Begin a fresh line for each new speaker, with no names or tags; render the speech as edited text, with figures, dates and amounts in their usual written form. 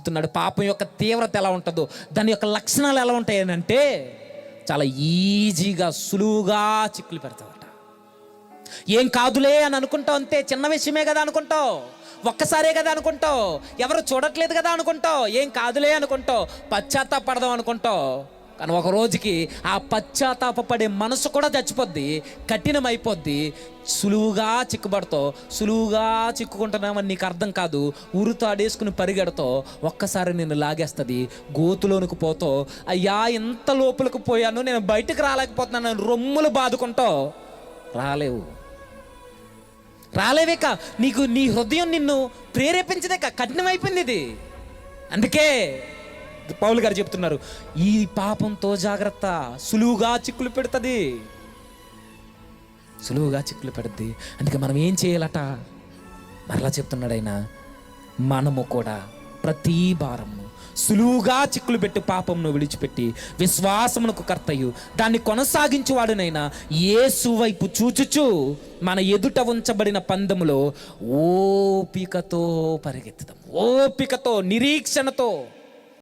చెప్తున్నాడు పాపం యొక్క తీవ్రత ఎలా ఉంటుందో, దాని యొక్క లక్షణాలు ఎలా ఉంటాయనంటే చాలా ఈజీగా సులువుగా చిక్కులు పెడతాడట. ఏం కాదులే అని అనుకుంటావు, అంతే, చిన్న విషయమే కదా అనుకుంటావు, ఒక్కసారే కదా అనుకుంటావు, ఎవరు చూడట్లేదు కదా అనుకుంటావు, ఏం కాదులే అనుకుంటావు, పశ్చాత్తాపడదాం అనుకుంటావు. కానీ ఒక రోజుకి ఆ పశ్చాత్తాపడే మనసు కూడా చచ్చిపోద్ది, కఠినమైపోద్ది, సులువుగా చిక్కుబడతావు. సులువుగా చిక్కుకుంటున్నామని నీకు అర్థం కాదు, ఉరుతాడేసుకుని పరిగెడతావు, ఒక్కసారి నిన్ను లాగేస్తుంది, గోతులోనికి పోతావు. అయ్యా ఎంత లోపలికి పోయాను, నేను బయటకు రాలేకపోతున్నాను, రొమ్ములు బాదుకుంటావు. రాలేవేక, నీకు నీ హృదయం నిన్ను ప్రేరేపించదేక, కఠినమైపోయింది ఇది. అందుకే పౌలు గారు చెప్తున్నారు, ఈ పాపంతో జాగ్రత్త, సులువుగా చిక్కులు పెడుతుంది, సులువుగా చిక్కులు పెడుద్ది. అందుకే మనం ఏం చేయాలట, మరలా చెప్తున్నాడు ఆయన, మనము కూడా ప్రతి భారము సులువుగా చిక్కులు పెట్టి పాపమును విడిచిపెట్టి విశ్వాసమునకు కర్తయు దాన్ని కొనసాగించువాడునైనా యేసు వైపు చూచుచు మన ఎదుట ఉంచబడిన పందెములో ఓపికతో పరిగెత్తుదాం. ఓపికతో, నిరీక్షణతో.